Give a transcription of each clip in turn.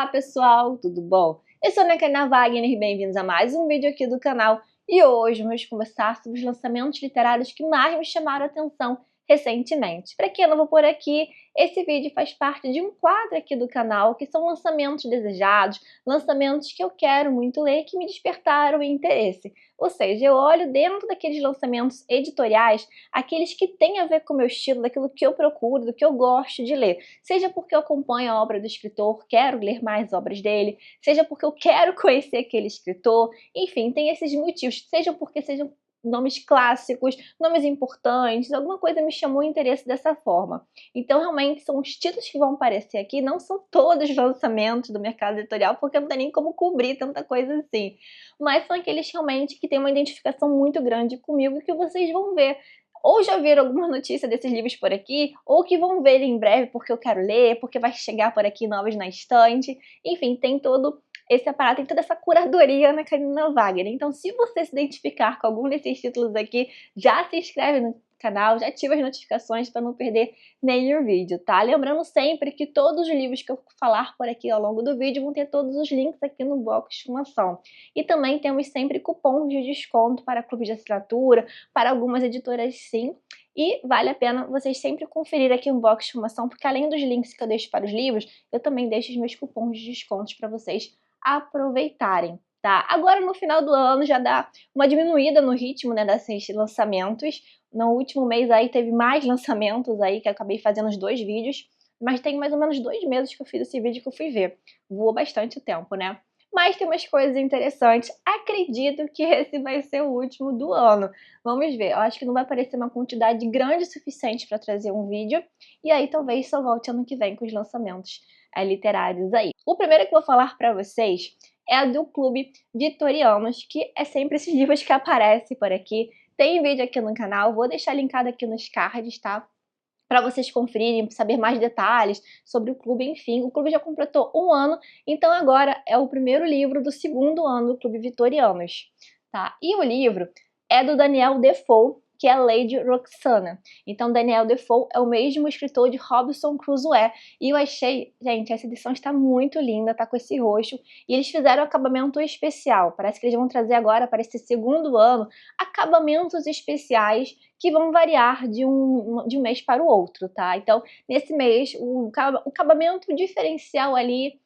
Olá pessoal, tudo bom? Eu sou a Ana Karina Wagner, bem-vindos a mais um vídeo aqui do canal. E hoje vamos conversar sobre os lançamentos literários que mais me chamaram a atenção recentemente. Para quem eu não vou por aqui, esse vídeo faz parte de um quadro aqui do canal que são lançamentos desejados, lançamentos que eu quero muito ler e que me despertaram interesse. Ou seja, eu olho dentro daqueles lançamentos editoriais, aqueles que têm a ver com o meu estilo, daquilo que eu procuro, do que eu gosto de ler. Seja porque eu acompanho a obra do escritor, quero ler mais obras dele, seja porque eu quero conhecer aquele escritor, enfim, tem esses motivos, seja porque sejam nomes clássicos, nomes importantes, alguma coisa me chamou o interesse dessa forma. Então, realmente, são os títulos que vão aparecer aqui, não são todos os lançamentos do mercado editorial, porque não tem nem como cobrir tanta coisa assim. Mas são aqueles realmente que têm uma identificação muito grande comigo e que vocês vão ver. Ou já viram alguma notícia desses livros por aqui, ou que vão ver em breve porque eu quero ler, porque vai chegar por aqui novos na estante. Enfim, tem todo esse aparato, tem toda essa curadoria na Karina Wagner. Então, se você se identificar com algum desses títulos aqui, já se inscreve no canal, já ativa as notificações para não perder nenhum vídeo, tá? Lembrando sempre que todos os livros que eu falar por aqui ao longo do vídeo vão ter todos os links aqui no box de informação. E também temos sempre cupons de desconto para clubes de assinatura, para algumas editoras sim. E vale a pena vocês sempre conferir aqui no box de informação, porque além dos links que eu deixo para os livros, eu também deixo os meus cupons de descontos para vocês aproveitarem, tá? Agora no final do ano já dá uma diminuída no ritmo, né, desses lançamentos. No último mês aí teve mais lançamentos aí, que eu acabei fazendo os 2 vídeos, mas tem mais ou menos 2 meses que eu fiz esse vídeo que eu fui ver. Voou bastante o tempo, né? Mas tem umas coisas interessantes. Acredito que esse vai ser o último do ano. Vamos ver. Eu acho que não vai aparecer uma quantidade grande o suficiente para trazer um vídeo. E aí talvez só volte ano que vem com os lançamentos literários aí. O primeiro que eu vou falar para vocês é do Clube Vitorianos, que é sempre esses livros que aparecem por aqui. Tem vídeo aqui no canal, vou deixar linkado aqui nos cards, tá? Para vocês conferirem, saber mais detalhes sobre o clube, enfim. O clube já completou 1 ano, então agora é o primeiro livro do 2º ano do Clube Vitorianos, tá? E o livro é do Daniel Defoe, que é Lady Roxana. Então, Daniel Defoe é o mesmo escritor de Robinson Crusoe. E eu achei, gente, essa edição está muito linda, tá com esse roxo. E eles fizeram um acabamento especial. Parece que eles vão trazer agora, para esse 2º ano, acabamentos especiais que vão variar de um mês para o outro, tá? Então, nesse mês, o acabamento diferencial ali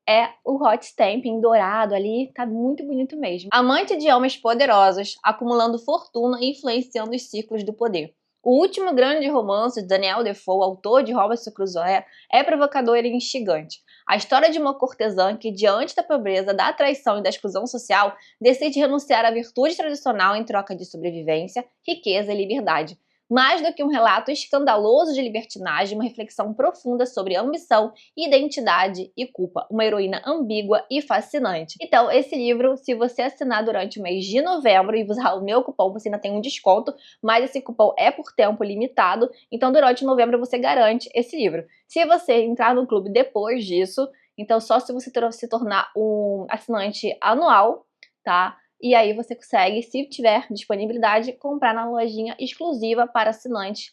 é o hot stamp em dourado ali, tá muito bonito mesmo. Amante de homens poderosos, acumulando fortuna e influenciando os ciclos do poder. O último grande romance de Daniel Defoe, autor de Robinson Crusoe, é provocador e instigante. A história de uma cortesã que, diante da pobreza, da traição e da exclusão social, decide renunciar à virtude tradicional em troca de sobrevivência, riqueza e liberdade. Mais do que um relato escandaloso de libertinagem, uma reflexão profunda sobre ambição, identidade e culpa. Uma heroína ambígua e fascinante. Então, esse livro, se você assinar durante o mês de novembro e usar o meu cupom, você ainda tem um desconto, mas esse cupom é por tempo limitado, então durante novembro você garante esse livro. Se você entrar no clube depois disso, então só se você se tornar um assinante anual, tá? E aí você consegue, se tiver disponibilidade, comprar na lojinha exclusiva para assinantes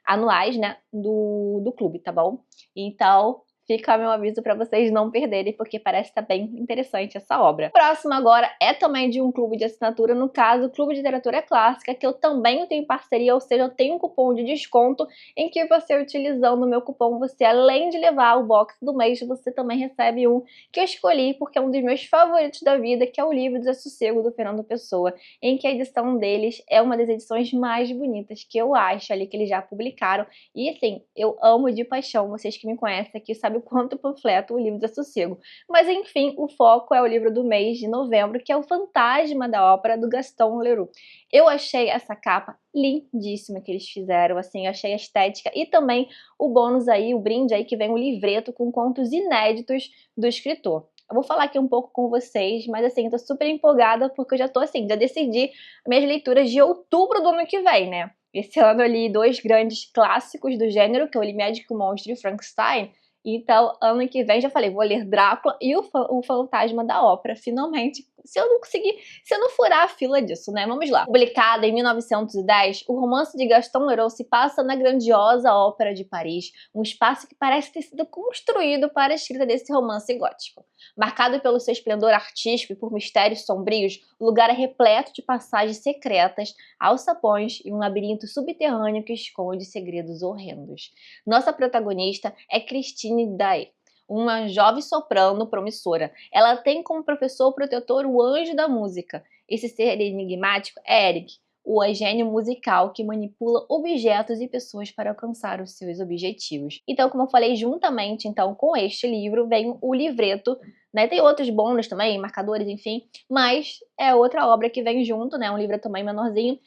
anuais, né, do clube, tá bom? Então, fica meu aviso para vocês não perderem, porque parece estar bem interessante essa obra. O próximo agora é também de um clube de assinatura, no caso, o Clube de Literatura Clássica, que eu também tenho parceria, ou seja, eu tenho um cupom de desconto em que você, utilizando o meu cupom, você, além de levar o box do mês, você também recebe um que eu escolhi porque é um dos meus favoritos da vida, que é o Livro Desassossego, do Fernando Pessoa, em que a edição deles é uma das edições mais bonitas que eu acho ali, que eles já publicaram. E assim, eu amo de paixão, vocês que me conhecem aqui sabem o quanto panfleto o Livro Desassossego. Mas enfim, o foco é o livro do mês de novembro, que é o Fantasma da Ópera, do Gaston Leroux. Eu achei essa capa lindíssima que eles fizeram, assim, eu achei a estética e também o bônus aí, o brinde aí que vem o livreto com contos inéditos do escritor. Eu vou falar aqui um pouco com vocês, mas assim, eu tô super empolgada porque eu já tô assim, já decidi minhas leituras de outubro do ano que vem, né? Esse ano eu li 2 grandes clássicos do gênero, que eu li Médico, Monstro e Frankenstein. Então, ano que vem, já falei, vou ler Drácula e o Fantasma da Ópera. Finalmente, se eu não furar a fila disso, né? Vamos lá. Publicado em 1910, o romance de Gaston Leroux se passa na grandiosa Ópera de Paris, um espaço que parece ter sido construído para a escrita desse romance gótico. Marcado pelo seu esplendor artístico e por mistérios sombrios, o lugar é repleto de passagens secretas, alçapões e um labirinto subterrâneo que esconde segredos horrendos. Nossa protagonista é Christine Daae, uma jovem soprano promissora. Ela tem como professor protetor o anjo da música. Esse ser enigmático é Eric, o gênio musical que manipula objetos e pessoas para alcançar os seus objetivos. Então, como eu falei, juntamente então com este livro vem o livreto, né? Tem outros bônus também, marcadores, enfim, mas é outra obra que vem junto, né? Um livro também menorzinho,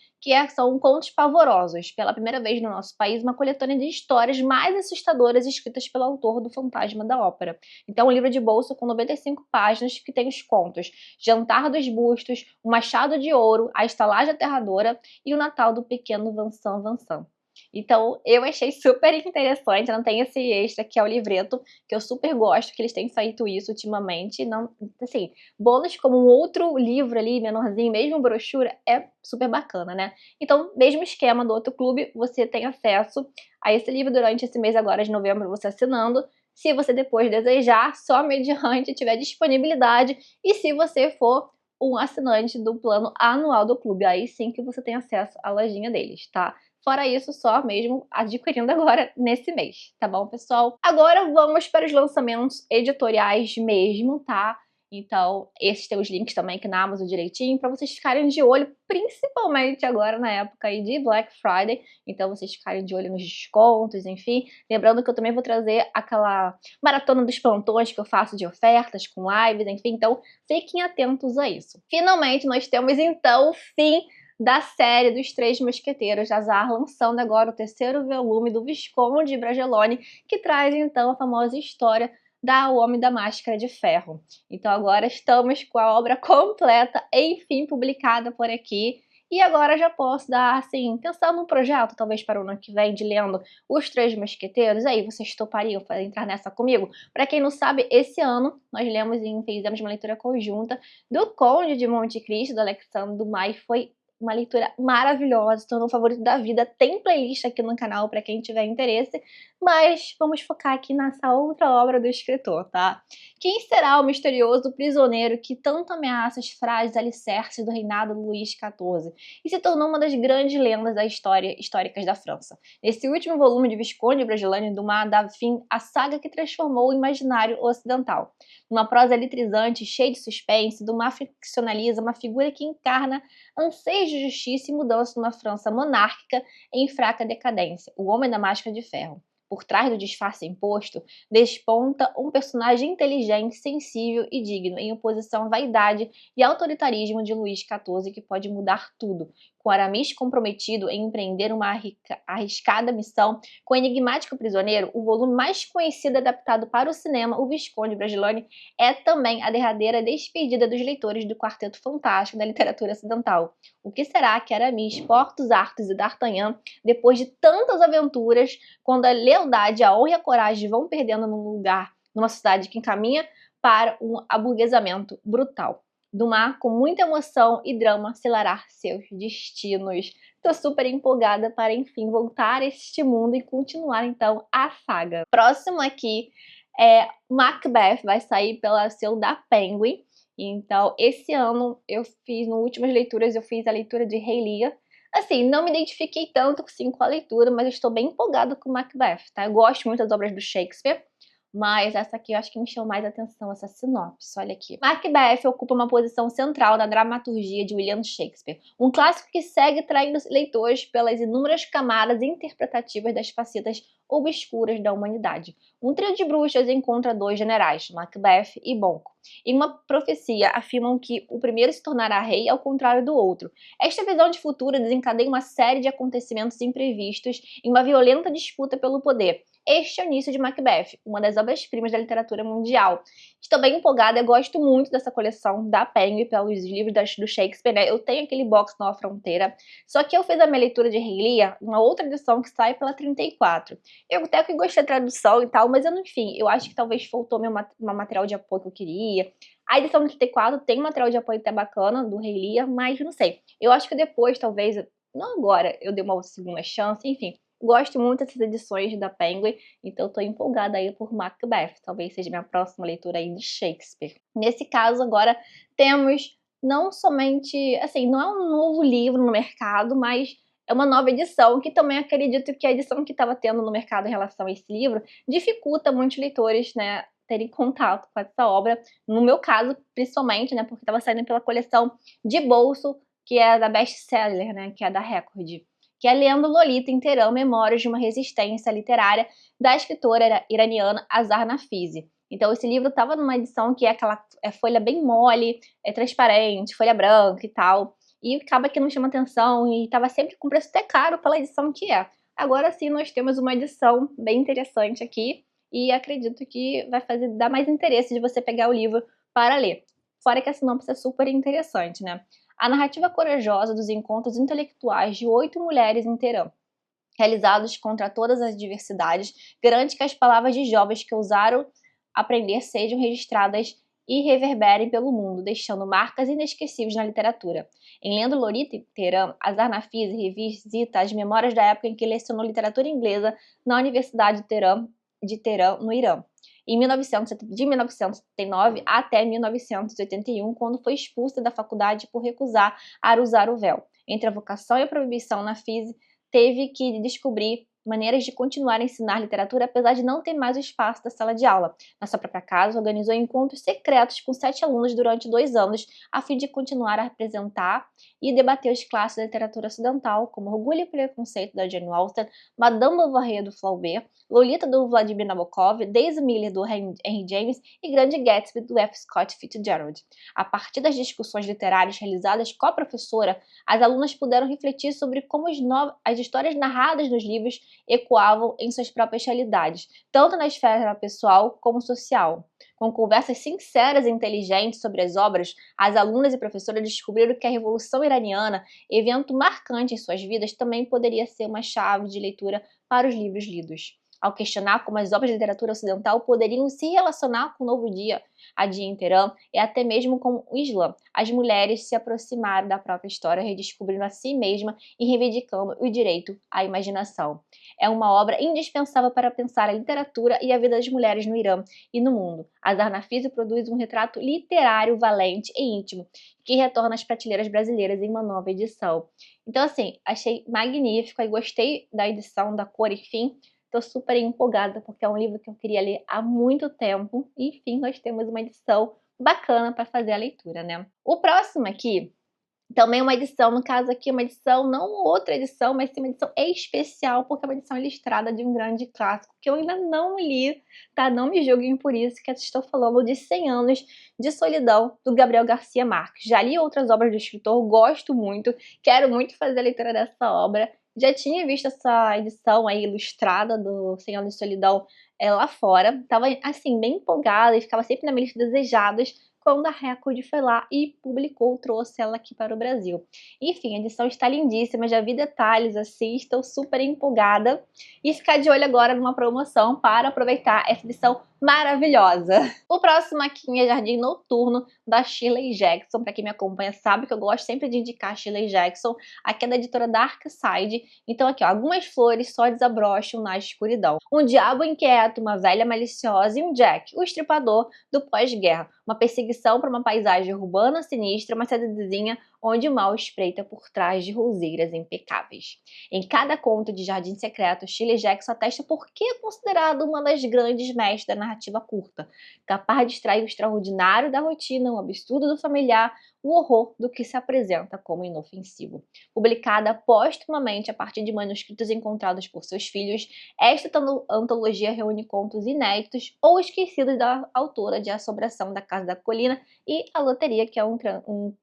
são Contos Pavorosos. Pela primeira vez no nosso país, uma coletânea de histórias mais assustadoras escritas pelo autor do Fantasma da Ópera. Então, um livro de bolso com 95 páginas que tem os contos Jantar dos Bustos, O Machado de Ouro, A Estalagem Aterradora e O Natal do Pequeno Vincent Vincent. Então, eu achei super interessante, não tem esse extra que é o livreto, que eu super gosto que eles têm feito isso ultimamente. Não, assim, bônus como um outro livro ali, menorzinho, mesmo brochura, é super bacana, né? Então, mesmo esquema do outro clube, você tem acesso a esse livro durante esse mês agora de novembro, você assinando. Se você depois desejar, só mediante tiver disponibilidade, e se você for um assinante do plano anual do clube, aí sim que você tem acesso à lojinha deles, tá? Fora isso, só mesmo adquirindo agora nesse mês, tá bom, pessoal? Agora vamos para os lançamentos editoriais mesmo, tá? Então, esses tem os links também aqui na Amazon direitinho, para vocês ficarem de olho, principalmente agora na época aí de Black Friday. Então, vocês ficarem de olho nos descontos, enfim. Lembrando que eu também vou trazer aquela maratona dos plantões que eu faço de ofertas, com lives, enfim. Então, fiquem atentos a isso. Finalmente, nós temos, então, o fim da série dos Três Mosqueteiros da Zahar, lançando agora o terceiro volume do Visconde Bragelonne, que traz então a famosa história O Homem da Máscara de Ferro. Então agora estamos com a obra completa, enfim, publicada por aqui. E agora já posso dar, assim, pensar num projeto, talvez para o ano que vem, de lendo Os Três Mosqueteiros. Aí, vocês topariam entrar nessa comigo? Para quem não sabe, esse ano nós fizemos uma leitura conjunta do Conde de Monte Cristo, do Alexandre Dumas. Foi uma leitura maravilhosa, se tornou o favorito da vida. Tem playlist aqui no canal para quem tiver interesse, mas vamos focar aqui nessa outra obra do escritor, tá? Quem será o misterioso prisioneiro que tanto ameaça os frágeis alicerces do reinado de Luís XIV e se tornou uma das grandes lendas da história históricas da França? Nesse último volume de Visconde Bragelonne, Dumas dá fim à saga que transformou o imaginário ocidental. Numa prosa eletrizante, cheia de suspense, Dumas ficcionaliza uma figura que encarna anseios de justiça e mudança numa França monárquica em fraca decadência, o Homem da Máscara de Ferro. Por trás do disfarce imposto, desponta um personagem inteligente, sensível e digno, em oposição à vaidade e autoritarismo de Luís XIV, que pode mudar tudo. Com Aramis comprometido em empreender uma arriscada missão, com o enigmático prisioneiro, o volume mais conhecido adaptado para o cinema, O Visconde Bragelonne, é também a derradeira despedida dos leitores do Quarteto Fantástico da literatura ocidental. O que será que Aramis, Porthos, Athos e D'Artagnan, depois de tantas aventuras, quando a lealdade, a honra e a coragem vão perdendo numa sociedade que encaminha para um aburguesamento brutal? Dumas, com muita emoção e drama, selará seus destinos. Tô super empolgada para, enfim, voltar a este mundo e continuar, então, a saga. Próximo aqui é Macbeth, vai sair pela selo da Penguin. Então, esse ano, nas últimas leituras, eu fiz a leitura de Rei Lear. Assim, não me identifiquei tanto assim, com a leitura, mas estou bem empolgada com Macbeth, tá? Eu gosto muito das obras do Shakespeare, mas essa aqui eu acho que me chamou mais atenção, essa sinopse, olha aqui. Macbeth ocupa uma posição central na dramaturgia de William Shakespeare, um clássico que segue traindo leitores pelas inúmeras camadas interpretativas das facetas obscuras da humanidade. Um trio de bruxas encontra dois generais, Macbeth e Banquo. Em uma profecia, afirmam que o primeiro se tornará rei ao contrário do outro. Esta visão de futuro desencadeia uma série de acontecimentos imprevistos em uma violenta disputa pelo poder. Este é o início de Macbeth, uma das obras-primas da literatura mundial. Estou bem empolgada, eu gosto muito dessa coleção da Penguin pelos livros do Shakespeare, né? Eu tenho aquele box Nova Fronteira, só que eu fiz a minha leitura de Rei Lear, uma outra edição que sai pela 34. Eu até que gostei da tradução e tal, mas enfim, eu acho que talvez faltou meu material de apoio que eu queria. A edição do 34 tem um material de apoio até bacana, do Rei Lear, mas não sei. Eu acho que depois, talvez, não agora, eu dei uma segunda chance, enfim. Gosto muito dessas edições da Penguin, então tô empolgada aí por Macbeth. Talvez seja minha próxima leitura aí de Shakespeare. Nesse caso, agora, temos não somente, assim, não é um novo livro no mercado, mas é uma nova edição, que também acredito que a edição que estava tendo no mercado em relação a esse livro dificulta muitos leitores, né, terem contato com essa obra. No meu caso, principalmente, né, porque estava saindo pela coleção de bolso, que é da Best Seller, né, que é da Record, que é lendo Lolita em Teherã, Memórias de uma Resistência Literária, da escritora iraniana Azar Nafisi. Então esse livro estava numa edição que é aquela folha bem mole, é transparente, folha branca e tal, e acaba que não chama atenção e estava sempre com preço até caro pela edição que é. Agora sim nós temos uma edição bem interessante aqui e acredito que vai dar mais interesse de você pegar o livro para ler. Fora que a sinopse é super interessante, né? A narrativa corajosa dos encontros intelectuais de 8 mulheres em Teherã, realizados contra todas as diversidades, garante que as palavras de jovens que ousaram aprender sejam registradas e reverberem pelo mundo, deixando marcas inesquecíveis na literatura. Em Lendo Lolita em Teherã, Azar Nafisi revisita as memórias da época em que lecionou literatura inglesa na Universidade de Teherã, no Irã. De 1979 até 1981, quando foi expulsa da faculdade por recusar a usar o véu. Entre a vocação e a proibição, Nafisi teve que descobrir maneiras de continuar a ensinar literatura, apesar de não ter mais o espaço da sala de aula. Na sua própria casa, organizou encontros secretos com 7 alunos durante 2 anos, a fim de continuar a apresentar e debater os clássicos da literatura ocidental, como Orgulho e Preconceito, da Jane Austen, Madame Bovary, do Flaubert, Lolita, do Vladimir Nabokov, Daisy Miller, do Henry James e Grande Gatsby, do F. Scott Fitzgerald. A partir das discussões literárias realizadas com a professora, as alunas puderam refletir sobre como as histórias narradas nos livros ecoavam em suas próprias realidades, tanto na esfera pessoal como social. Com conversas sinceras e inteligentes sobre as obras, as alunas e professoras descobriram que a Revolução Iraniana, evento marcante em suas vidas, também poderia ser uma chave de leitura para os livros lidos. Ao questionar como as obras de literatura ocidental poderiam se relacionar com o novo dia a dia em Teherã e até mesmo com o Islã, as mulheres se aproximaram da própria história, redescobrindo a si mesma e reivindicando o direito à imaginação. É uma obra indispensável para pensar a literatura e a vida das mulheres no Irã e no mundo. Azar Nafisi produz um retrato literário valente e íntimo, que retorna às prateleiras brasileiras em uma nova edição. Então, assim, achei magnífico e gostei da edição, da cor, enfim. Tô super empolgada porque é um livro que eu queria ler há muito tempo. E, enfim, nós temos uma edição bacana para fazer a leitura, né? O próximo aqui, também uma edição, no caso aqui, uma edição, não outra edição, mas sim uma edição especial, porque é uma edição ilustrada de um grande clássico que eu ainda não li, tá? Não me julguem por isso, que eu estou falando de 100 Anos de Solidão, do Gabriel Garcia Marques. Já li outras obras do escritor, gosto muito, quero muito fazer a leitura dessa obra. Já tinha visto essa edição aí ilustrada do 100 Anos de Solidão lá fora. Tava, assim, bem empolgada e ficava sempre na minha lista de desejadas quando a Record foi lá e publicou, trouxe ela aqui para o Brasil. Enfim, a edição está lindíssima, já vi detalhes assim, estou super empolgada. E ficar de olho agora numa promoção para aproveitar essa edição maravilhosa. O próximo aqui é Jardim Noturno, da Shirley Jackson. Para quem me acompanha sabe que eu gosto sempre de indicar Shirley Jackson, aqui é da editora Darkside. Então aqui, ó, algumas flores só desabrocham na escuridão. Um diabo inquieto, uma velha maliciosa e um Jack, o estripador do pós-guerra. Uma perseguição para uma paisagem urbana sinistra, uma cidadezinha onde o mal espreita por trás de roseiras impecáveis. Em cada conto de Jardim Secreto, Shirley Jackson atesta por que é considerado uma das grandes mestres da narrativa curta, capaz de extrair o extraordinário da rotina, o absurdo do familiar, o horror do que se apresenta como inofensivo. Publicada póstumamente a partir de manuscritos encontrados por seus filhos, esta antologia reúne contos inéditos ou esquecidos da autora de Assombração da Casa da Colina e A Loteria, que é um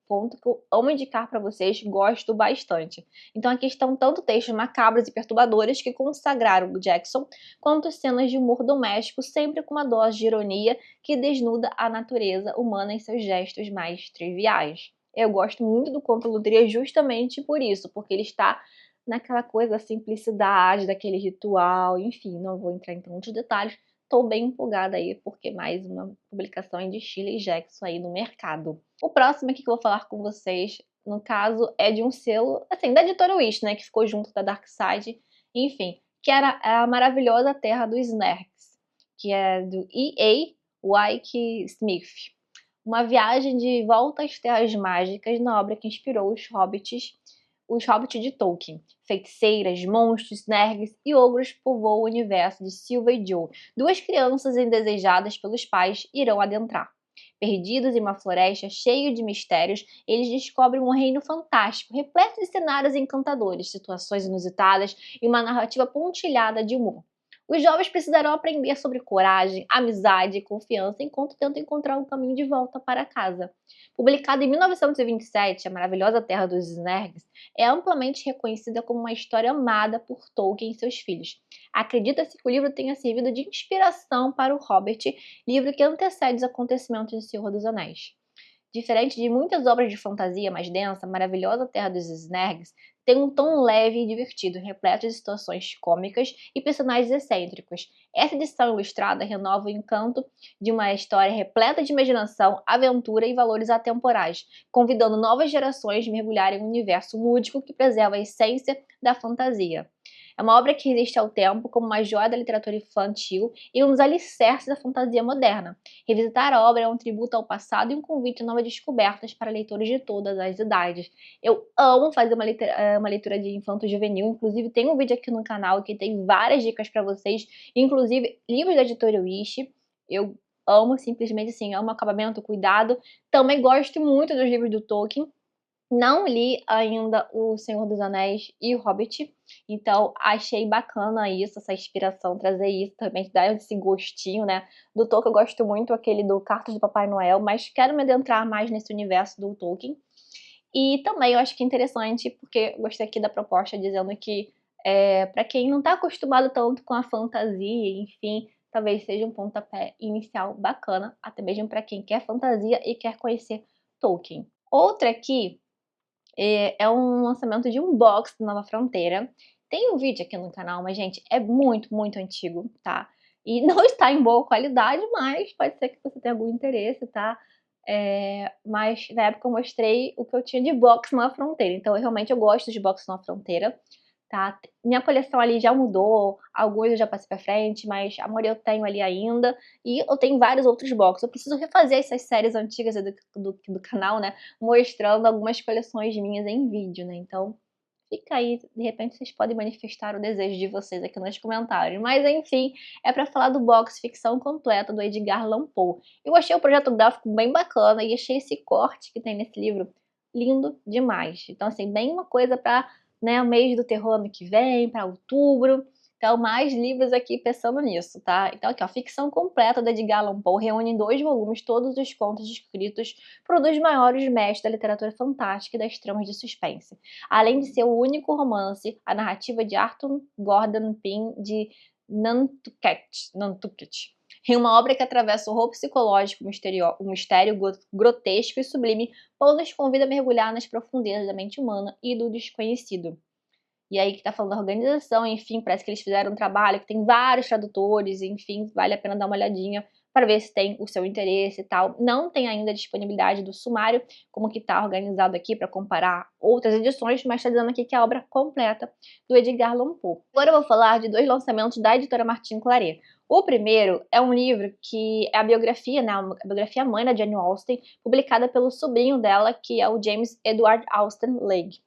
conto que eu amo indicar para vocês, gosto bastante. Então aqui estão tanto textos macabros e perturbadores que consagraram Jackson, quanto cenas de humor doméstico, sempre com uma dose de ironia que desnuda a natureza humana em seus gestos mais triviais. Eu gosto muito do conto Loteria justamente por isso, porque ele está naquela coisa da simplicidade, daquele ritual, enfim, não vou entrar em tantos detalhes. Estou bem empolgada aí, porque mais uma publicação de Shirley Jackson aí no mercado. O próximo aqui que eu vou falar com vocês, no caso, é de um selo, assim, da editora Wish, né, que ficou junto da Dark Side, enfim, que era A Maravilhosa Terra dos Snerks, que é do E.A. Wyke Smith. Uma viagem de volta às Terras Mágicas na obra que inspirou os hobbits de Tolkien. Feiticeiras, monstros, nerds e ogros povoam o universo de Silva e Joe. Duas crianças indesejadas pelos pais irão adentrar. Perdidos em uma floresta cheia de mistérios, eles descobrem um reino fantástico, repleto de cenários encantadores, situações inusitadas e uma narrativa pontilhada de humor. Os jovens precisarão aprender sobre coragem, amizade e confiança enquanto tentam encontrar um caminho de volta para casa. Publicado em 1927, A Maravilhosa Terra dos Snergs é amplamente reconhecida como uma história amada por Tolkien e seus filhos. Acredita-se que o livro tenha servido de inspiração para o Hobbit, livro que antecede os acontecimentos de Senhor dos Anéis. Diferente de muitas obras de fantasia mais densa, A Maravilhosa Terra dos Snergs tem um tom leve e divertido, repleto de situações cômicas e personagens excêntricos. Essa edição ilustrada renova o encanto de uma história repleta de imaginação, aventura e valores atemporais, convidando novas gerações a mergulharem em um universo lúdico que preserva a essência da fantasia. É uma obra que resiste ao tempo como uma joia da literatura infantil e um dos alicerces da fantasia moderna. Revisitar a obra é um tributo ao passado e um convite a novas descobertas para leitores de todas as idades. Eu amo fazer uma leitura de infanto-juvenil, inclusive tem um vídeo aqui no canal que tem várias dicas para vocês, inclusive livros da editora Wish. Eu amo, simplesmente assim, amo acabamento, cuidado. Também gosto muito dos livros do Tolkien. Não li ainda O Senhor dos Anéis e O Hobbit, então achei bacana isso, essa inspiração, trazer isso também, dar esse gostinho, né? Do Tolkien eu gosto muito, aquele do Cartas do Papai Noel, mas quero me adentrar mais nesse universo do Tolkien. E também eu acho que é interessante, porque eu gostei aqui da proposta dizendo que para quem não está acostumado tanto com a fantasia, enfim, talvez seja um pontapé inicial bacana, até mesmo para quem quer fantasia e quer conhecer Tolkien. Outra aqui é um lançamento de um box do Nova Fronteira. Tem um vídeo aqui no canal, mas, gente, é muito, muito antigo, tá? E não está em boa qualidade, mas pode ser que você tenha algum interesse, tá? Mas na época eu mostrei o que eu tinha de box Nova Fronteira. Então, eu gosto de box Nova Fronteira, tá? Minha coleção ali já mudou, alguns eu já passei pra frente, mas a maioria eu tenho ali ainda. E eu tenho vários outros boxes. Eu preciso refazer essas séries antigas do canal, né? Mostrando algumas coleções minhas em vídeo, né? Então, fica aí, de repente vocês podem manifestar o desejo de vocês aqui nos comentários. Mas enfim, é pra falar do box Ficção Completa do Edgar Allan Poe. Eu achei o projeto gráfico bem bacana e achei esse corte que tem nesse livro lindo demais. Então, assim, bem uma coisa pra, né, o mês do terror ano que vem, para outubro. Então, mais livros aqui pensando nisso, tá? Então, aqui, ó, Ficção Completa, do Edgar Allan Poe, reúne em 2 volumes todos os contos escritos por um dos maiores mestres da literatura fantástica e das tramas de suspense. Além de ser o único romance, a narrativa de Arthur Gordon Pym de Nantucket. Em uma obra que atravessa o horror psicológico, o mistério grotesco e sublime, Poe nos convida a mergulhar nas profundezas da mente humana e do desconhecido. E aí que tá falando da organização, enfim, parece que eles fizeram um trabalho que tem vários tradutores, enfim, vale a pena dar uma olhadinha para ver se tem o seu interesse e tal. Não tem ainda a disponibilidade do sumário, como que tá organizado aqui para comparar outras edições, mas tá dizendo aqui que é a obra completa do Edgar Allan Poe. Agora eu vou falar de 2 lançamentos da editora Martin Claret. O primeiro é um livro que é a biografia, né, a biografia mãe da Jane Austen, publicada pelo sobrinho dela, que é o James Edward Austen Legge.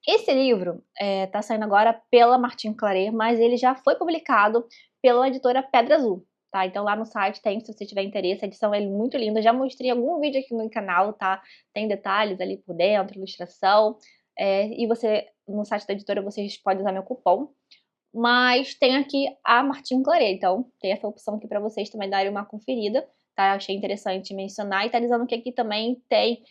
Esse livro tá saindo agora pela Martin Claret, mas ele já foi publicado pela editora Pedra Azul, tá? Então lá no site tem, se você tiver interesse, a edição é muito linda. Já mostrei algum vídeo aqui no canal, tá? Tem detalhes ali por dentro, ilustração. E você, no site da editora, vocês podem usar meu cupom. Mas tem aqui a Martin Claret, então tem essa opção aqui para vocês também darem uma conferida, tá? Eu achei interessante mencionar. E tá dizendo que aqui também tem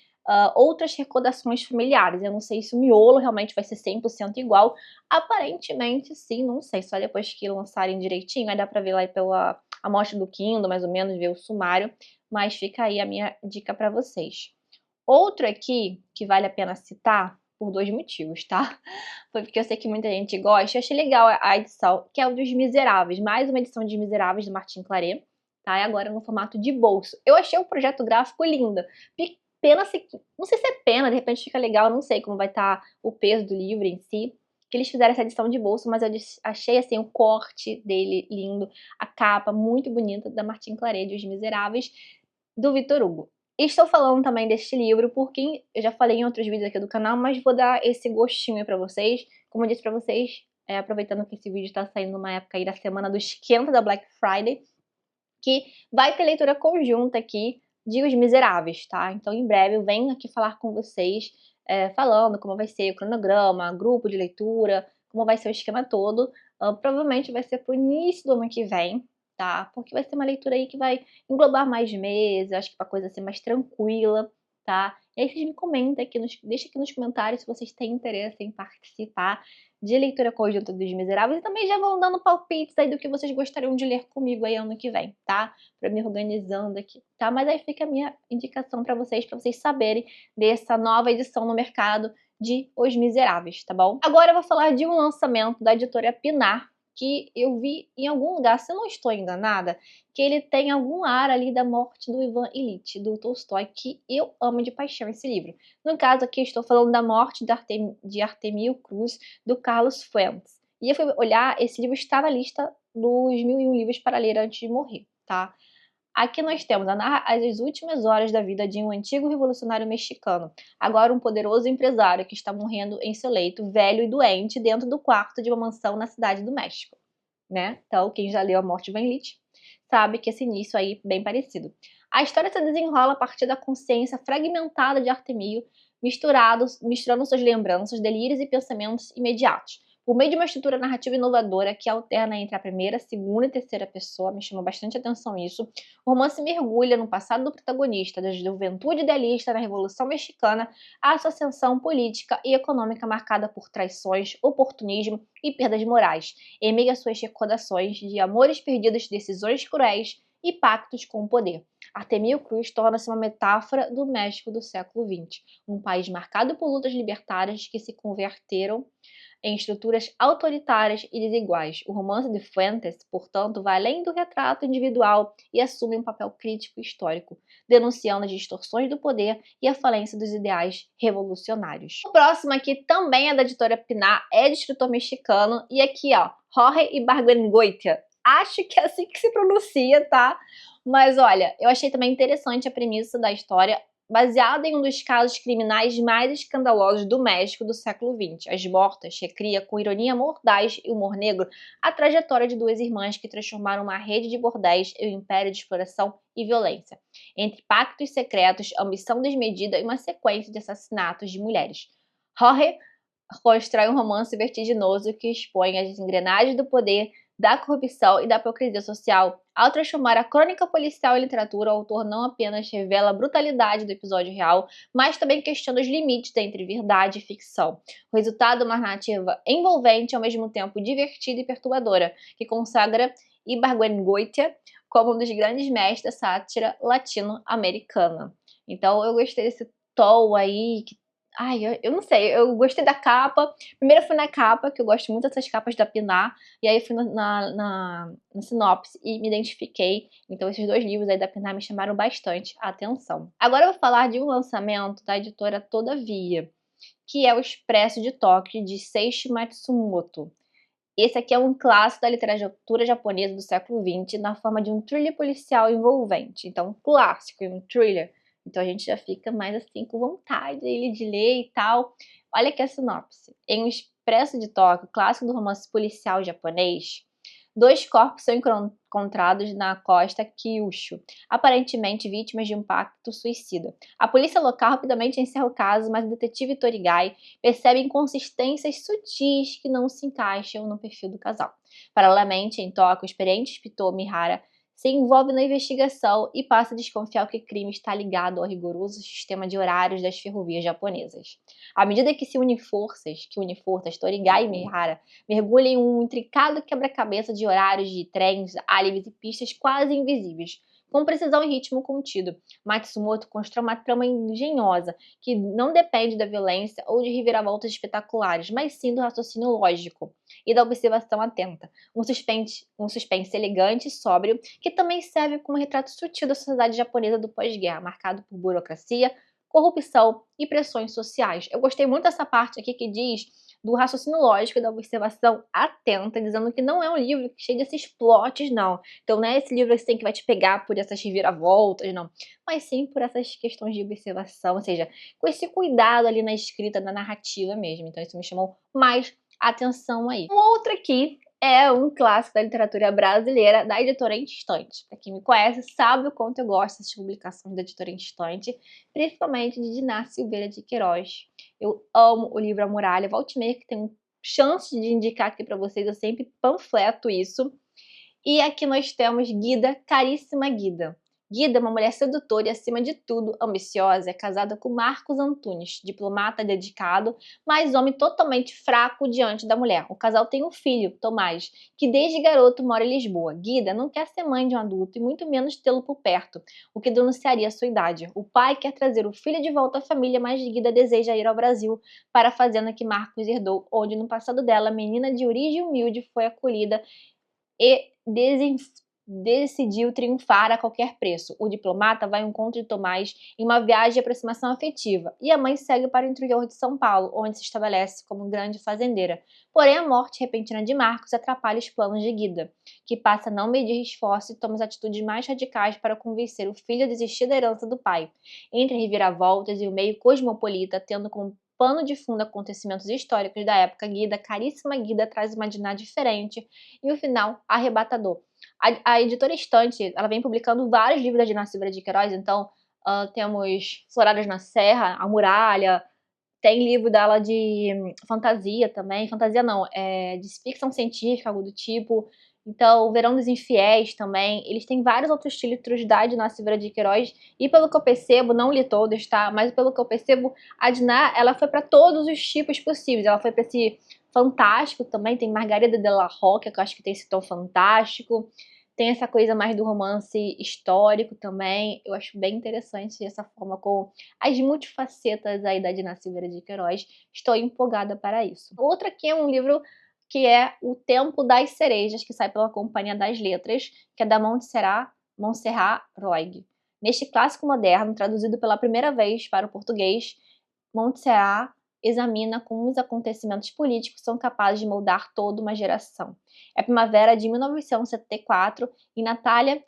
outras recordações familiares. Eu não sei se o miolo realmente vai ser 100% igual. Aparentemente sim, não sei. Só depois que lançarem direitinho, aí dá pra ver lá pela amostra do Kindle, mais ou menos, ver o sumário. Mas fica aí a minha dica pra vocês. Outro aqui, que vale a pena citar, por 2 motivos, tá? Foi porque eu sei que muita gente gosta. Eu achei legal a edição, que é o dos Miseráveis. Mais uma edição de Miseráveis, do Martin Claret, tá? E agora no formato de bolso. Eu achei o projeto gráfico lindo. Pena se... Não sei se é pena, de repente fica legal, não sei como vai estar o peso do livro em si. Que eles fizeram essa edição de bolso, mas eu achei, assim, o corte dele lindo. A capa muito bonita da Martin Claret, de Os Miseráveis, do Victor Hugo. Estou falando também deste livro porque eu já falei em outros vídeos aqui do canal, mas vou dar esse gostinho aí pra vocês. Como eu disse pra vocês, aproveitando que esse vídeo tá saindo numa época aí da semana do esquenta da Black Friday, que vai ter leitura conjunta aqui de Os Miseráveis, tá? Então em breve eu venho aqui falar com vocês, falando como vai ser o cronograma, grupo de leitura, como vai ser o esquema todo. Provavelmente vai ser pro início do ano que vem, tá? Porque vai ser uma leitura aí que vai englobar mais meses, acho que pra coisa ser mais tranquila, tá? E aí vocês me comentem aqui, deixa aqui nos comentários se vocês têm interesse em participar de leitura conjunta dos Miseráveis, e também já vão dando palpites aí do que vocês gostariam de ler comigo aí ano que vem, tá? Pra me organizando aqui, tá? Mas aí fica a minha indicação pra vocês saberem dessa nova edição no mercado de Os Miseráveis, tá bom? Agora eu vou falar de um lançamento da editora Pinar, que eu vi em algum lugar, se eu não estou enganada, que ele tem algum ar ali da morte do Ivan Ilitch, do Tolstói, que eu amo de paixão esse livro. No caso aqui, estou falando da morte de Artemio Cruz, do Carlos Fuentes. E eu fui olhar, esse livro está na lista dos 1001 livros para ler antes de morrer, tá? Aqui nós temos as últimas horas da vida de um antigo revolucionário mexicano, agora um poderoso empresário que está morrendo em seu leito, velho e doente, dentro do quarto de uma mansão na cidade do México, né? Então, quem já leu A Morte de Van Ilitch sabe que esse início aí é bem parecido. A história se desenrola a partir da consciência fragmentada de Artemio, misturando suas lembranças, delírios e pensamentos imediatos. Por meio de uma estrutura narrativa inovadora que alterna entre a primeira, segunda e terceira pessoa, me chamou bastante atenção isso, o romance mergulha no passado do protagonista, da juventude idealista na Revolução Mexicana, à sua ascensão política e econômica marcada por traições, oportunismo e perdas morais, em meio às suas recordações de amores perdidos, decisões cruéis e pactos com o poder. Artemio Cruz torna-se uma metáfora do México do século XX, um país marcado por lutas libertárias que se converteram em estruturas autoritárias e desiguais. O romance de Fuentes, portanto, vai além do retrato individual e assume um papel crítico e histórico, denunciando as distorções do poder e a falência dos ideais revolucionários. O próximo aqui também é da editora Pinar, é de escritor mexicano, e aqui, ó, Jorge Ibargüengoitia. Acho que é assim que se pronuncia, tá? Mas olha, eu achei também interessante a premissa da história, baseada em um dos casos criminais mais escandalosos do México do século XX. As Mortas recria com ironia mordaz e humor negro a trajetória de duas irmãs que transformaram uma rede de bordéis em um império de exploração e violência, entre pactos secretos, ambição desmedida e uma sequência de assassinatos de mulheres. Jorge constrói um romance vertiginoso que expõe as engrenagens do poder, da corrupção e da hipocrisia social. Ao transformar a crônica policial em literatura, o autor não apenas revela a brutalidade do episódio real, mas também questiona os limites entre verdade e ficção. O resultado é uma narrativa envolvente, ao mesmo tempo divertida e perturbadora, que consagra Ibargüengoitia como um dos grandes mestres da sátira latino-americana. Então eu gostei desse tom aí, que ai, eu não sei, eu gostei da capa. Primeiro fui na capa, que eu gosto muito dessas capas da Pinar, e aí fui na sinopse e me identifiquei. Então esses dois livros aí da Pinar me chamaram bastante a atenção. Agora eu vou falar de um lançamento da editora Todavia, que é o Expresso de Tóquio, de Seishi Matsumoto. Esse aqui é um clássico da literatura japonesa do século XX, na forma de um thriller policial envolvente. Então, um clássico e um thriller. Então a gente já fica mais assim com vontade de ler e tal. Olha aqui a sinopse. Em O Expresso de Tóquio, clássico do romance policial japonês, Dois corpos são encontrados na costa Kyushu, aparentemente vítimas de um pacto suicida. A polícia local rapidamente encerra o caso, mas o detetive Torigai percebe inconsistências sutis que não se encaixam no perfil do casal. Paralelamente, em Tóquio, o experiente inspetor Mihara se envolve na investigação e passa a desconfiar que o crime está ligado ao rigoroso sistema de horários das ferrovias japonesas. À medida que une forças, Torigai e Mihara mergulham em um intricado quebra-cabeça de horários de trens, álibis e pistas quase invisíveis, com precisão e ritmo contido. Matsumoto constrói uma trama engenhosa que não depende da violência ou de reviravoltas espetaculares, mas sim do raciocínio lógico e da observação atenta. Um suspense elegante e sóbrio que também serve como retrato sutil da sociedade japonesa do pós-guerra, marcado por burocracia, corrupção e pressões sociais. Eu gostei muito dessa parte aqui que diz do raciocínio lógico e da observação atenta, dizendo que não é um livro cheio desses plots, não. Então não é esse livro assim, que vai te pegar por essas reviravoltas, não. Mas sim por essas questões de observação, ou seja, com esse cuidado ali na escrita, na narrativa mesmo. Então isso me chamou mais atenção aí. Um outro aqui é um clássico da literatura brasileira, da Editora Instante. Para quem me conhece, sabe o quanto eu gosto dessas publicações da Editora Instante, principalmente de Diná Silveira de Queiroz. Eu amo o livro A Muralha, volta e meia que tem chance de indicar aqui para vocês, eu sempre panfleto isso. E aqui nós temos Guida, Caríssima Guida. Guida é uma mulher sedutora e, acima de tudo, ambiciosa. É casada com Marcos Antunes, diplomata dedicado, mas homem totalmente fraco diante da mulher. O casal tem um filho, Tomás, que desde garoto mora em Lisboa. Guida não quer ser mãe de um adulto e muito menos tê-lo por perto, o que denunciaria sua idade. O pai quer trazer o filho de volta à família, mas Guida deseja ir ao Brasil para a fazenda que Marcos herdou, onde no passado dela, a menina de origem humilde foi acolhida e decidiu triunfar a qualquer preço. O diplomata vai ao encontro de Tomás em uma viagem de aproximação afetiva, e a mãe segue para o interior de São Paulo, onde se estabelece como grande fazendeira. Porém, a morte repentina de Marcos atrapalha os planos de Guida, que passa a não medir esforço e toma as atitudes mais radicais para convencer o filho a desistir da herança do pai. Entre reviravoltas e o meio cosmopolita, tendo como pano de fundo acontecimentos históricos da época, Guida, Caríssima Guida, traz uma dinâmica diferente e o final arrebatador. A editora Estante, ela vem publicando vários livros da Diná Silveira de Queiroz, então temos Floradas na Serra, A Muralha, tem livro dela de fantasia também, fantasia não, de ficção científica, algo do tipo. Então, O Verão dos Infiéis também, eles têm vários outros títulos da Diná Silveira de Queiroz, e pelo que eu percebo, não li todos, tá? Mas pelo que eu percebo, a Diná, ela foi para todos os tipos possíveis, ela foi para esse fantástico também, tem Margarida de la Roca, que eu acho que tem esse tom fantástico, tem essa coisa mais do romance histórico também, eu acho bem interessante essa forma com as multifacetas aí da Diná Silveira de Queiroz, estou empolgada para isso. Outra aqui é um livro que é O Tempo das Cerejas, que sai pela Companhia das Letras, que é da Montserrat Roig. Neste clássico moderno, traduzido pela primeira vez para o português, Montserrat examina como os acontecimentos políticos são capazes de moldar toda uma geração. É primavera de 1974 e Natália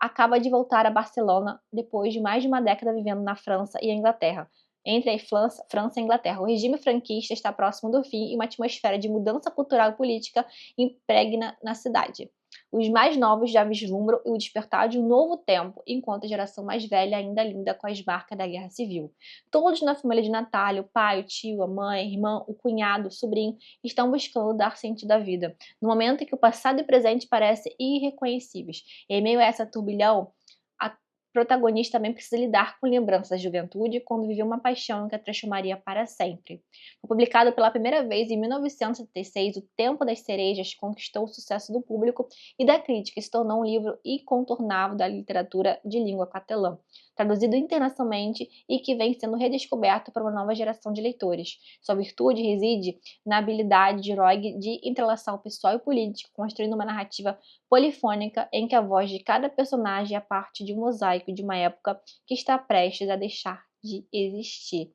acaba de voltar a Barcelona depois de mais de uma década vivendo na França e a Inglaterra. Entre a França e a Inglaterra, o regime franquista está próximo do fim e uma atmosfera de mudança cultural e política impregna na cidade. Os mais novos já vislumbram o despertar de um novo tempo, enquanto a geração mais velha ainda lida com as marcas da Guerra Civil. Todos na família de Natália, o pai, o tio, a mãe, a irmã, o cunhado, o sobrinho, estão buscando dar sentido à vida, no momento em que o passado e o presente parecem irreconhecíveis. Em meio a essa turbilhão, a protagonista também precisa lidar com lembranças da juventude quando viveu uma paixão que a transformaria para sempre. Foi publicado pela primeira vez em 1976, O Tempo das Cerejas conquistou o sucesso do público e da crítica e se tornou um livro incontornável da literatura de língua catalã, traduzido internacionalmente e que vem sendo redescoberto por uma nova geração de leitores. Sua virtude reside na habilidade de Roig de entrelaçar o pessoal e o político, construindo uma narrativa polifônica em que a voz de cada personagem é parte de um mosaico de uma época que está prestes a deixar de existir.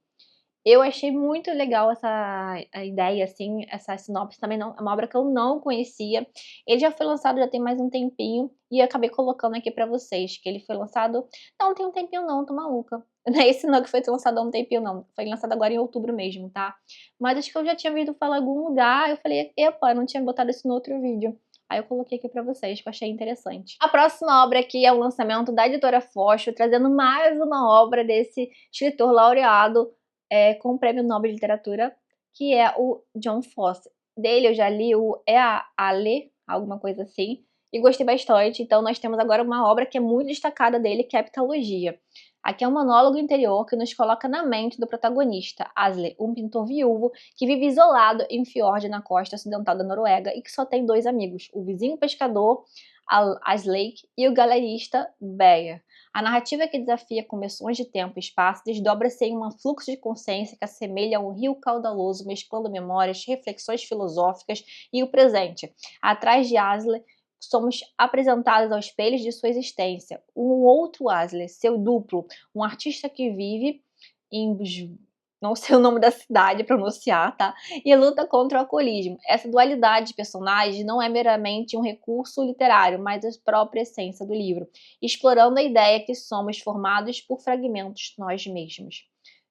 Eu achei muito legal a ideia, assim, essa sinopse também não, é uma obra que eu não conhecia. Ele já foi lançado já tem mais um tempinho e eu acabei colocando aqui pra vocês, que ele foi lançado... Não, tem um tempinho não, tô maluca. Não é esse não que foi lançado há um tempinho não, foi lançado agora em outubro mesmo, tá? Mas acho que eu já tinha ouvido falar em algum lugar, eu falei, epa, eu não tinha botado isso no outro vídeo. Aí eu coloquei aqui pra vocês, que eu achei interessante. A próxima obra aqui é o lançamento da editora Fosfo, trazendo mais uma obra desse escritor laureado com o Prêmio Nobel de Literatura, que é o John Fosse. Dele eu já li o É a Ale, alguma coisa assim, e gostei bastante. Então nós temos agora uma obra que é muito destacada dele, que é a Heptalogia. Aqui é um monólogo interior que nos coloca na mente do protagonista, Asle, um pintor viúvo que vive isolado em um fiord na costa ocidental da Noruega e que só tem 2 amigos, o vizinho pescador, Aslake, e o galerista, Beyer. A narrativa que desafia convenções de tempo e espaço desdobra-se em um fluxo de consciência que assemelha a um rio caudaloso, mesclando memórias, reflexões filosóficas e o presente. Atrás de Asle, somos apresentados aos espelhos de sua existência. Um outro Asle, seu duplo, um artista que vive em... não sei o nome da cidade pronunciar, tá? E luta contra o alcoolismo. Essa dualidade de personagens não é meramente um recurso literário, mas a própria essência do livro, explorando a ideia que somos formados por fragmentos de nós mesmos.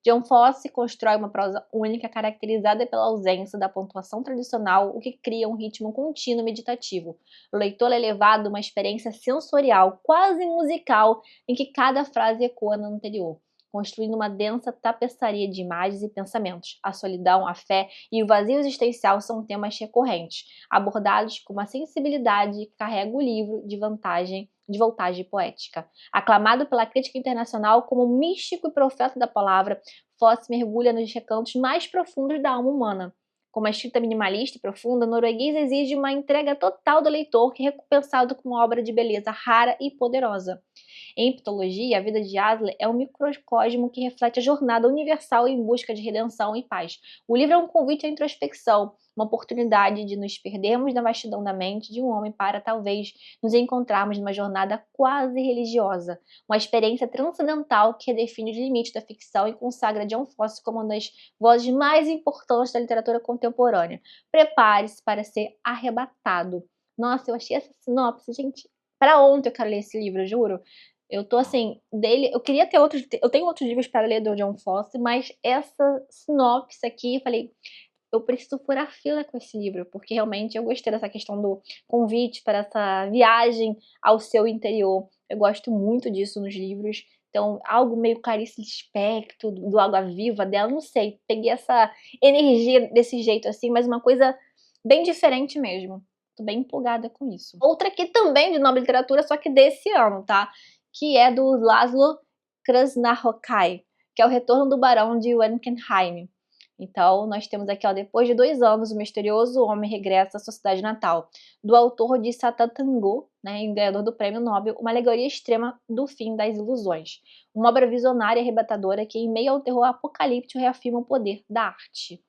John Fosse constrói uma prosa única caracterizada pela ausência da pontuação tradicional, o que cria um ritmo contínuo e meditativo. O leitor é levado a uma experiência sensorial, quase musical, em que cada frase ecoa na anterior, construindo uma densa tapeçaria de imagens e pensamentos. A solidão, a fé e o vazio existencial são temas recorrentes, abordados com uma sensibilidade que carrega o livro de voltagem poética. Aclamado pela crítica internacional como místico e profeta da palavra, Fosse mergulha nos recantos mais profundos da alma humana. Com uma escrita minimalista e profunda, o norueguês exige uma entrega total do leitor, que é recompensado com uma obra de beleza rara e poderosa. Em Heptalogia, a vida de Asle é um microcosmo que reflete a jornada universal em busca de redenção e paz. O livro é um convite à introspecção, uma oportunidade de nos perdermos na vastidão da mente de um homem para, talvez, nos encontrarmos numa jornada quase religiosa, uma experiência transcendental que redefine os limites da ficção e consagra John Fosse como uma das vozes mais importantes da literatura contemporânea. Prepare-se para ser arrebatado. Nossa, eu achei essa sinopse, gente. Para ontem eu quero ler esse livro, juro. Eu tô assim, dele, eu queria ter outros, eu tenho outros livros para ler do John Fosse, mas essa sinopse aqui, eu falei, eu preciso furar fila com esse livro, porque realmente eu gostei dessa questão do convite para essa viagem ao seu interior. Eu gosto muito disso nos livros. Então, algo meio Clarice Lispector, do Água Viva dela, não sei. Peguei essa energia desse jeito assim, mas uma coisa bem diferente mesmo. Tô bem empolgada com isso. Outra aqui também de nova literatura, só que desse ano, tá? Que é do Laszlo Krasznahorkai, que é o Retorno do Barão de Wankenheim. Então, nós temos aqui, ó, depois de 2 anos, o misterioso homem regressa à sua cidade natal. Do autor de Satatango, né, ganhador do Prêmio Nobel, uma alegoria extrema do fim das ilusões. Uma obra visionária e arrebatadora que, em meio ao terror apocalíptico, reafirma o poder da arte.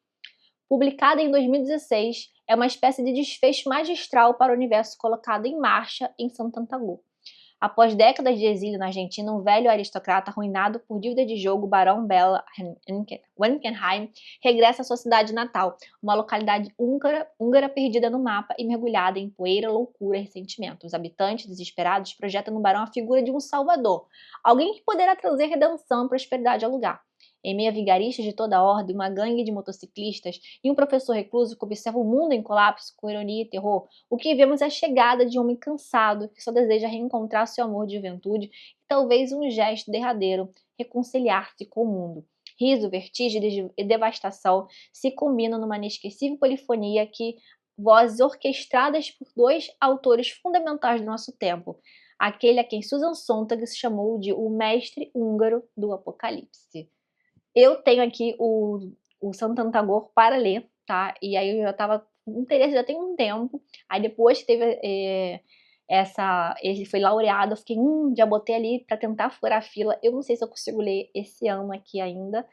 Publicada em 2016, é uma espécie de desfecho magistral para o universo colocado em marcha em Satatango. Após décadas de exílio na Argentina, um velho aristocrata arruinado por dívida de jogo, Barão Bela Wankenheim, regressa à sua cidade natal, uma localidade húngara perdida no mapa e mergulhada em poeira, loucura e ressentimento. Os habitantes, desesperados, projetam no Barão a figura de um salvador, alguém que poderá trazer redenção e prosperidade ao lugar. Em meio a vigaristas de toda a ordem, uma gangue de motociclistas e um professor recluso que observa o mundo em colapso com ironia e terror, o que vemos é a chegada de um homem cansado que só deseja reencontrar seu amor de juventude e talvez um gesto derradeiro, reconciliar-se com o mundo. Riso, vertigem e devastação se combinam numa inesquecível polifonia que vozes orquestradas por 2 autores fundamentais do nosso tempo, aquele a quem Susan Sontag chamou de o mestre húngaro do apocalipse. Eu tenho aqui o Sant'Antagor para ler, tá? E aí eu já tava com interesse, já tem um tempo. Aí depois que teve ele foi laureado, eu fiquei, já botei ali pra tentar furar a fila. Eu não sei se eu consigo ler esse ano aqui ainda,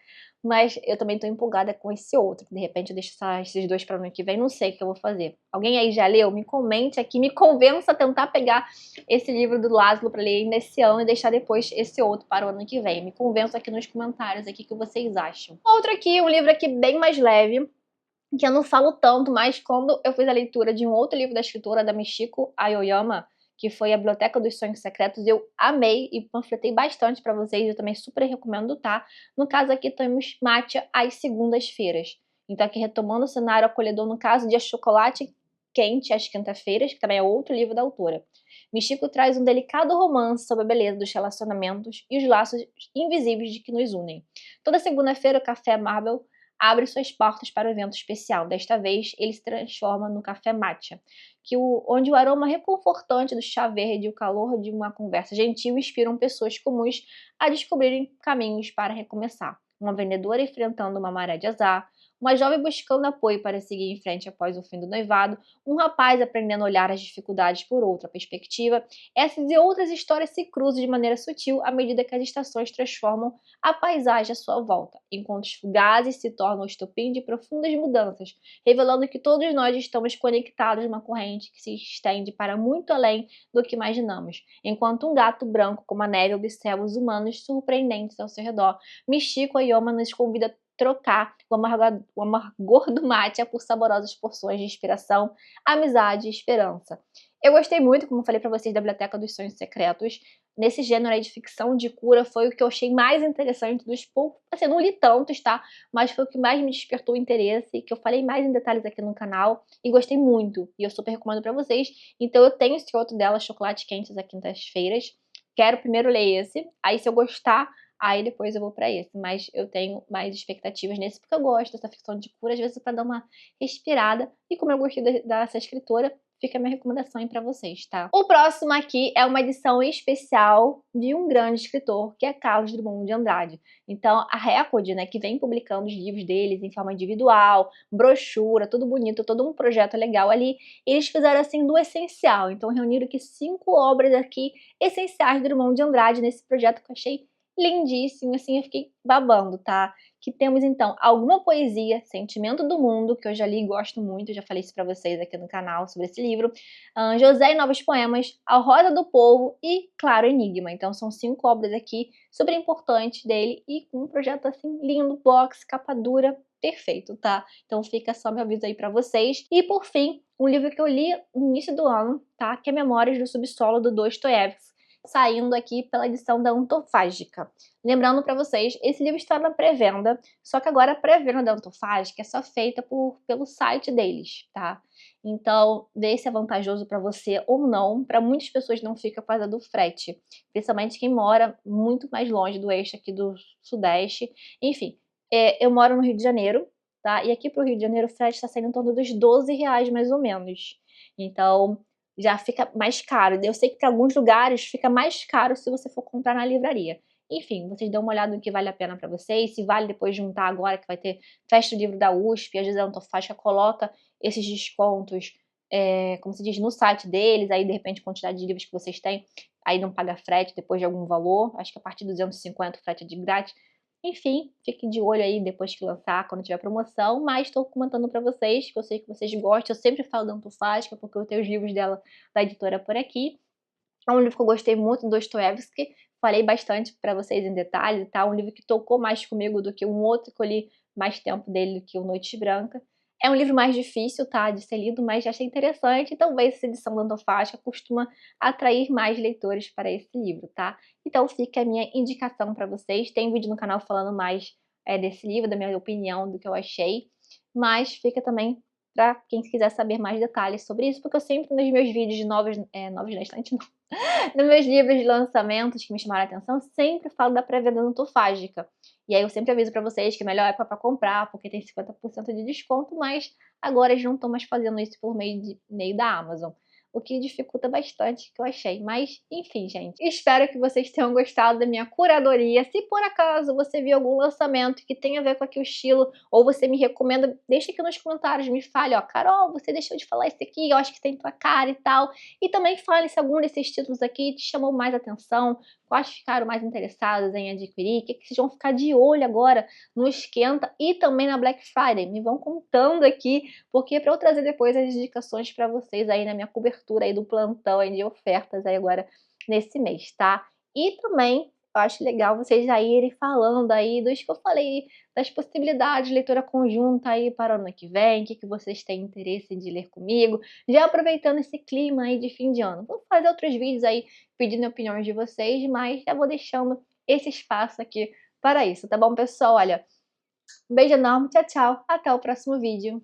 mas eu também tô empolgada com esse outro. De repente eu deixo esses 2 para o ano que vem, não sei o que eu vou fazer. Alguém aí já leu? Me comente aqui, me convença a tentar pegar esse livro do Laszlo para ler nesse ano e deixar depois esse outro para o ano que vem. Me convença aqui nos comentários aqui o que vocês acham. Outro aqui, um livro aqui bem mais leve, que eu não falo tanto, mas quando eu fiz a leitura de um outro livro da escritora, da Michiko Aoyama, que foi A Biblioteca dos Sonhos Secretos, eu amei e panfletei bastante para vocês, eu também super recomendo, tá? No caso aqui temos Matcha às segundas-feiras. Então aqui retomando o cenário acolhedor, no caso de chocolate Quente às Quinta-feiras, que também é outro livro da autora. Michiko traz um delicado romance sobre a beleza dos relacionamentos e os laços invisíveis de que nos unem. Toda segunda-feira, o Café Marble abre suas portas para o evento especial. Desta vez, ele se transforma no Café Matcha, onde o aroma reconfortante do chá verde e o calor de uma conversa gentil inspiram pessoas comuns a descobrirem caminhos para recomeçar. Uma vendedora enfrentando uma maré de azar, uma jovem buscando apoio para seguir em frente após o fim do noivado, um rapaz aprendendo a olhar as dificuldades por outra perspectiva. Essas e outras histórias se cruzam de maneira sutil à medida que as estações transformam a paisagem à sua volta. Encontros fugazes se tornam o estopim de profundas mudanças, revelando que todos nós estamos conectados numa corrente que se estende para muito além do que imaginamos. Enquanto um gato branco como a neve observa os humanos surpreendentes ao seu redor, Michiko Ayoma nos convida a trocar o amargor do matcha por saborosas porções de inspiração, amizade e esperança. Eu gostei muito, como eu falei pra vocês, da Biblioteca dos Sonhos Secretos. Nesse gênero aí de ficção de cura, foi o que eu achei mais interessante dos poucos. Assim, eu não li tantos, tá? Mas foi o que mais me despertou o interesse, que eu falei mais em detalhes aqui no canal. E gostei muito. E eu super recomendo pra vocês. Então eu tenho esse outro dela, Chocolate Quente às Quintas-feiras. Quero primeiro ler esse. Aí se eu gostar, aí depois eu vou pra esse. Mas eu tenho mais expectativas nesse, porque eu gosto dessa ficção de cura, às vezes pra dar uma respirada. E como eu gostei dessa escritora, fica a minha recomendação aí pra vocês, tá? O próximo aqui é uma edição especial de um grande escritor, que é Carlos Drummond de Andrade. Então, a Record, né, que vem publicando os livros deles em forma individual, brochura, tudo bonito, todo um projeto legal ali, eles fizeram, assim, do essencial. Então, reuniram aqui 5 obras aqui essenciais de Drummond de Andrade nesse projeto que eu achei lindíssimo, assim, eu fiquei babando, tá? Que temos, então, alguma poesia, Sentimento do Mundo, que eu já li e gosto muito, já falei isso pra vocês aqui no canal sobre esse livro, José e Novos Poemas, A Rosa do Povo e, claro, Enigma. Então, são 5 obras aqui super importantes dele e com um projeto, assim, lindo, box, capa dura, perfeito, tá? Então, fica só meu aviso aí pra vocês. E, por fim, um livro que eu li no início do ano, tá? Que é Memórias do Subsolo, do Dostoiévski, saindo aqui pela edição da Antofágica. Lembrando para vocês, esse livro está na pré-venda, só que agora a pré-venda da Antofágica é só feita pelo site deles, tá? Então, vê se é vantajoso para você ou não. Para muitas pessoas não fica por causa do frete, principalmente quem mora muito mais longe do eixo aqui do Sudeste. Enfim, eu moro no Rio de Janeiro, tá? E aqui pro Rio de Janeiro o frete está saindo em torno dos R$ 12 mais ou menos. Então, já fica mais caro. Eu sei que para alguns lugares fica mais caro se você for comprar na livraria. Enfim, vocês dão uma olhada no que vale a pena para vocês, se vale depois juntar agora que vai ter Festa do Livro da USP, às vezes a Antofágica coloca esses descontos, como se diz, no site deles, aí de repente a quantidade de livros que vocês têm, aí não paga frete depois de algum valor, acho que a partir de 250 o frete é de grátis. Enfim, fiquem de olho aí depois que lançar, quando tiver promoção, mas estou comentando para vocês, que eu sei que vocês gostam, eu sempre falo da Antofágica, porque eu tenho os livros dela, da editora por aqui. É um livro que eu gostei muito, do Dostoiévski, falei bastante para vocês em detalhes, tá? Um livro que tocou mais comigo do que um outro que eu li mais tempo dele do que o Noites Brancas. É um livro mais difícil, tá, de ser lido, mas já achei interessante, então talvez essa edição da Antofágica costuma atrair mais leitores para esse livro, tá? Então fica a minha indicação para vocês. Tem vídeo no canal falando mais desse livro, da minha opinião, do que eu achei, mas fica também para quem quiser saber mais detalhes sobre isso, porque eu sempre nos meus vídeos de novos na estante não, nos meus livros de lançamentos que me chamaram a atenção, sempre falo da pré-venda Antofágica. E aí eu sempre aviso pra vocês que a melhor época pra comprar, porque tem 50% de desconto, mas agora eles não estão mais fazendo isso por meio da Amazon. O que dificulta bastante, que eu achei. Mas, enfim, gente. Espero que vocês tenham gostado da minha curadoria. Se por acaso você viu algum lançamento que tenha a ver com aqui o estilo, ou você me recomenda, deixa aqui nos comentários, me fale, ó, Carol, você deixou de falar isso aqui, eu acho que tem tua cara e tal. E também fale se algum desses títulos aqui te chamou mais atenção, quais ficaram mais interessados em adquirir, o que vocês vão ficar de olho agora no Esquenta e também na Black Friday. Me vão contando aqui, porque para eu trazer depois as indicações para vocês aí na minha cobertura aí do plantão aí de ofertas aí agora nesse mês, tá? E também eu acho legal vocês já irem falando aí dos que eu falei, das possibilidades de leitura conjunta aí para o ano que vem, o que vocês têm interesse de ler comigo, já aproveitando esse clima aí de fim de ano. Vou fazer outros vídeos aí pedindo opiniões de vocês, mas já vou deixando esse espaço aqui para isso, tá bom, pessoal? Olha, um beijo enorme, tchau, tchau, até o próximo vídeo.